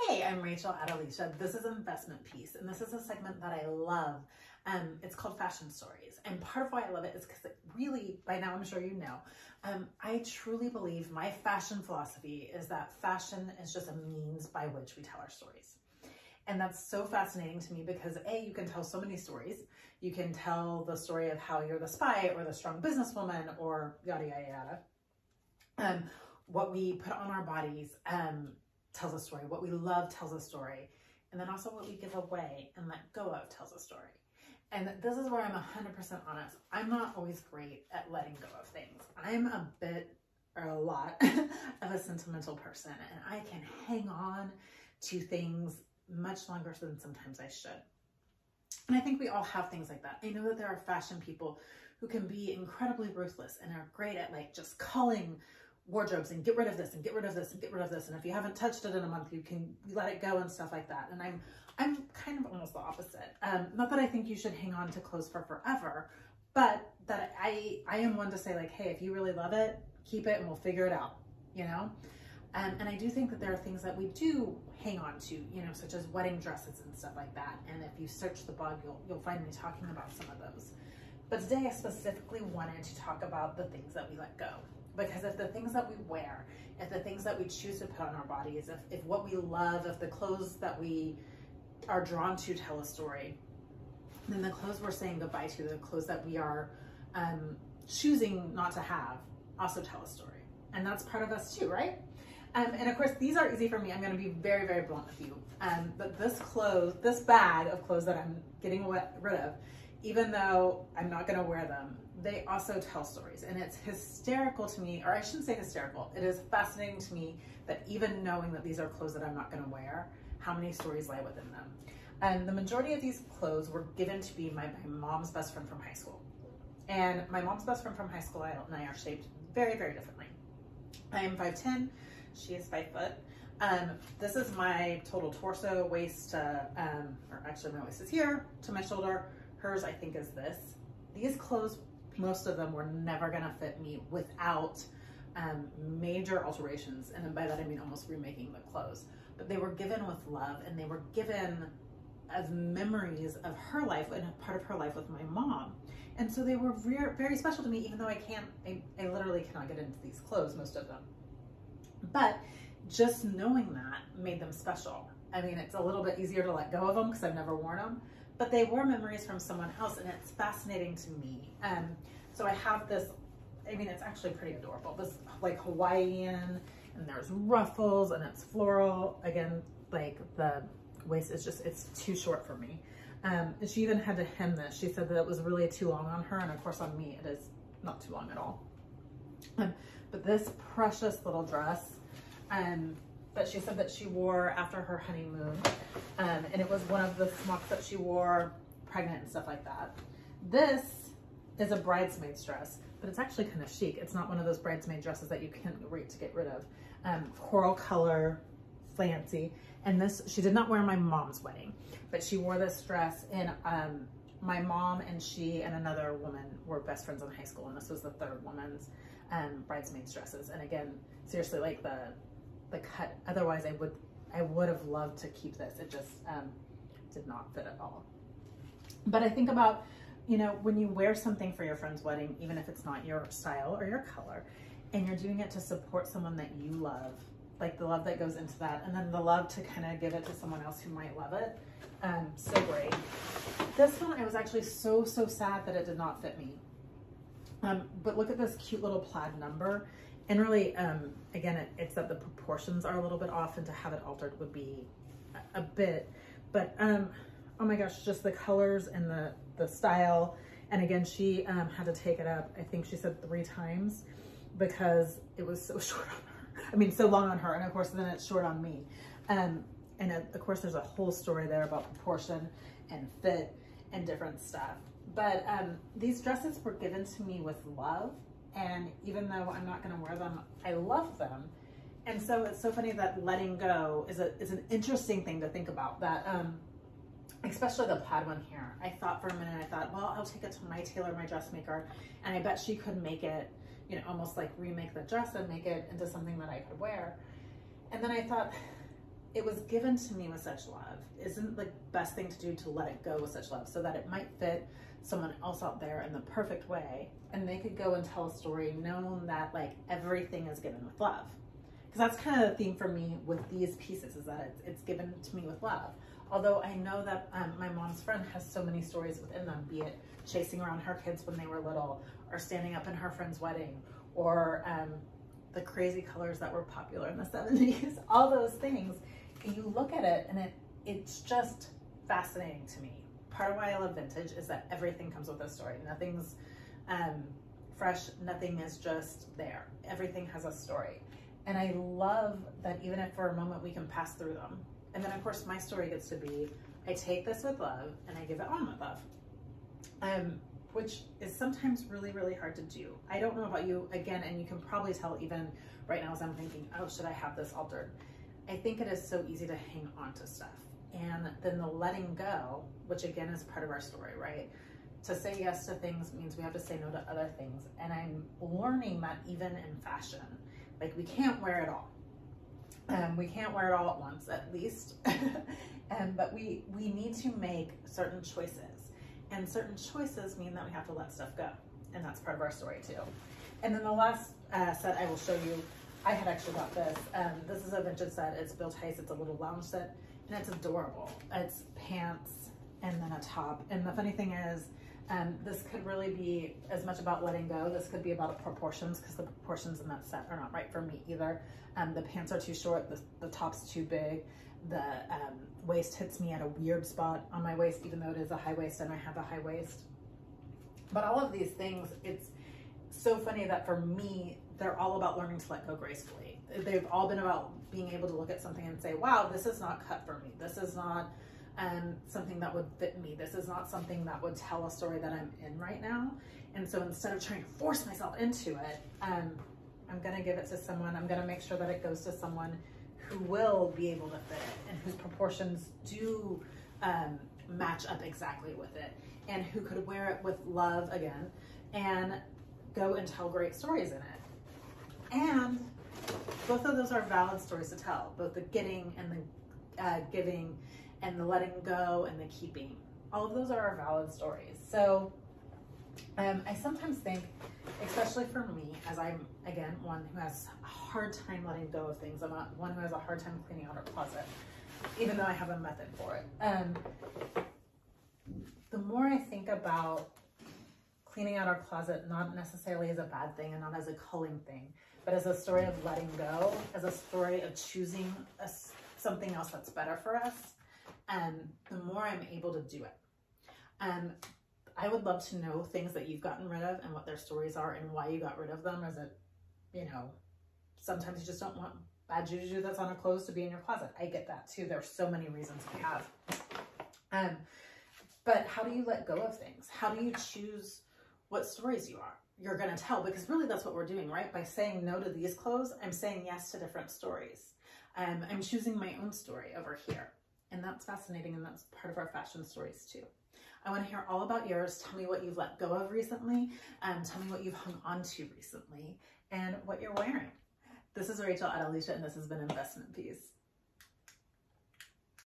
Hey, I'm Rachel Adelicia. This is Investment Piece, and this is a segment that I love. It's called Fashion Stories, and part of why I love it is because it really, by now I'm sure you know, I truly believe my fashion philosophy is that fashion is just a means by which we tell our stories. And that's so fascinating to me because A, you can tell so many stories. You can tell the story of how you're the spy or the strong businesswoman or yada, yada, yada. What we put on our bodies tells a story. What we love tells a story. And then also what we give away and let go of tells a story. And this is where I'm 100% honest. I'm not always great at letting go of things. I'm a bit or a lot of a sentimental person, and I can hang on to things much longer than sometimes I should. And I think we all have things like that. I know that there are fashion people who can be incredibly ruthless and are great at like just culling wardrobes and get rid of this and get rid of this and get rid of this. And if you haven't touched it in a month, you can let it go and stuff like that. And I'm kind of almost the opposite. Not that I think you should hang on to clothes for forever, but that I am one to say like, hey, if you really love it, keep it and we'll figure it out, you know? And I do think that there are things that we do hang on to, you know, such as wedding dresses and stuff like that. And if you search the blog, you'll find me talking about some of those. But today I specifically wanted to talk about the things that we let go. Because if the things that we wear, if the things that we choose to put on our bodies, if what we love, if the clothes that we are drawn to tell a story, then the clothes we're saying goodbye to, the clothes that we are choosing not to have, also tell a story. And that's part of us too, right? And of course, these are easy for me. I'm going to be very, very blunt with you. But this bag of clothes that I'm getting rid of, even though I'm not going to wear them, they also tell stories. And it's hysterical to me, or I shouldn't say hysterical, it is fascinating to me that even knowing that these are clothes that I'm not going to wear, how many stories lie within them. And the majority of these clothes were given to be my mom's best friend from high school. And my mom's best friend from high school and I are shaped very, very differently. I am 5'10", she is 5 foot. This is my total torso, waist to, or actually my waist is here to my shoulder. Hers, I think, is this. These clothes, most of them were never gonna fit me without major alterations. And by that, I mean almost remaking the clothes. But they were given with love, and they were given as memories of her life and a part of her life with my mom. And so they were very special to me, even though I literally cannot get into these clothes, most of them. But just knowing that made them special. I mean, it's a little bit easier to let go of them because I've never worn them, but they were memories from someone else, and it's fascinating to me. So I have this, I mean, it's actually pretty adorable. This like Hawaiian, and there's ruffles, and it's floral. Again, like the waist is just, it's too short for me. And she even had to hem this. She said that it was really too long on her, and of course on me, it is not too long at all. But this precious little dress that she said that she wore after her honeymoon, and it was one of the smocks that she wore pregnant and stuff like that. This is a bridesmaid's dress, but it's actually kind of chic. It's not one of those bridesmaid dresses that you can't wait to get rid of. Coral color, fancy. And this, she did not wear my mom's wedding, but she wore this dress, and my mom and she and another woman were best friends in high school, and this was the third woman's bridesmaids dresses. And again, seriously, like the cut, otherwise I would have loved to keep this. It just did not fit at all. But I think about, you know, when you wear something for your friend's wedding, even if it's not your style or your color, and you're doing it to support someone that you love, like the love that goes into that, and then the love to kind of give it to someone else who might love it. So great. This one, I was actually so sad that it did not fit me. But look at this cute little plaid number. And really, again, it's that the proportions are a little bit off, and to have it altered would be a bit, but oh my gosh, just the colors and the style. And again, she had to take it up, I think she said 3 times, because it was so short on her. I mean, so long on her, and of course then it's short on me. And of course there's a whole story there about proportion and fit and different stuff. But these dresses were given to me with love, and even though I'm not gonna wear them, I love them. And so it's so funny that letting go is an interesting thing to think about, that especially the plaid one here. I thought for a minute, I thought, well, I'll take it to my tailor, my dressmaker, and I bet she could make it, you know, almost like remake the dress and make it into something that I could wear. And then I thought, it was given to me with such love. Isn't the best thing to do to let it go with such love so that it might fit someone else out there in the perfect way, and they could go and tell a story knowing that like everything is given with love. Because that's kind of the theme for me with these pieces, is that it's given to me with love. Although I know that my mom's friend has so many stories within them, be it chasing around her kids when they were little, or standing up in her friend's wedding, or the crazy colors that were popular in the 70s, all those things. And you look at it and it's just fascinating to me. Part of why I love vintage is that everything comes with a story. Nothing's fresh, nothing is just there. Everything has a story. And I love that even if for a moment we can pass through them. And then of course my story gets to be, I take this with love and I give it on with love. Which is sometimes really, really hard to do. I don't know about you, again, and you can probably tell even right now as I'm thinking, oh, should I have this altered? I think it is so easy to hang on to stuff. And then the letting go, which again is part of our story, right? To say yes to things means we have to say no to other things. And I'm learning that even in fashion, like we can't wear it all. We can't wear it all at once, at least. But we need to make certain choices. And certain choices mean that we have to let stuff go. And that's part of our story too. And then the last set I will show you, I had actually got this. This is a vintage set. It's Bill Tice. It's a little lounge set. And it's adorable. It's pants and then a top. And the funny thing is, this could really be as much about letting go. This could be about proportions, because the proportions in that set are not right for me either. The pants are too short. The top's too big. The waist hits me at a weird spot on my waist, even though it is a high waist and I have a high waist. But all of these things, it's so funny that for me, they're all about learning to let go gracefully. They've all been about being able to look at something and say, wow, this is not cut for me. This is not something that would fit me. This is not something that would tell a story that I'm in right now. And so instead of trying to force myself into it, I'm gonna give it to someone. I'm gonna make sure that it goes to someone who will be able to fit it and whose proportions do match up exactly with it, and who could wear it with love again and go and tell great stories in it. And both of those are valid stories to tell, both the getting and the giving and the letting go and the keeping. All of those are valid stories. So I sometimes think, especially for me, as I'm, again, one who has a hard time letting go of things, I'm not one who has a hard time cleaning out her closet, even though I have a method for it. The more I think about cleaning out our closet, not necessarily as a bad thing and not as a culling thing, but as a story of letting go, as a story of choosing something else that's better for us, the more I'm able to do it. I would love to know things that you've gotten rid of and what their stories are and why you got rid of them. Is it, you know, sometimes you just don't want bad juju that's on a clothes to be in your closet. I get that too. There's so many reasons we have. But how do you let go of things? How do you choose what stories you're going to tell? Because really that's what we're doing, right? By saying no to these clothes, I'm saying yes to different stories. I'm choosing my own story over here. And that's fascinating. And that's part of our fashion stories too. I want to hear all about yours. Tell me what you've let go of recently. Tell me what you've hung on to recently and what you're wearing. This is Rachel at Alicia, and this has been Investment Piece.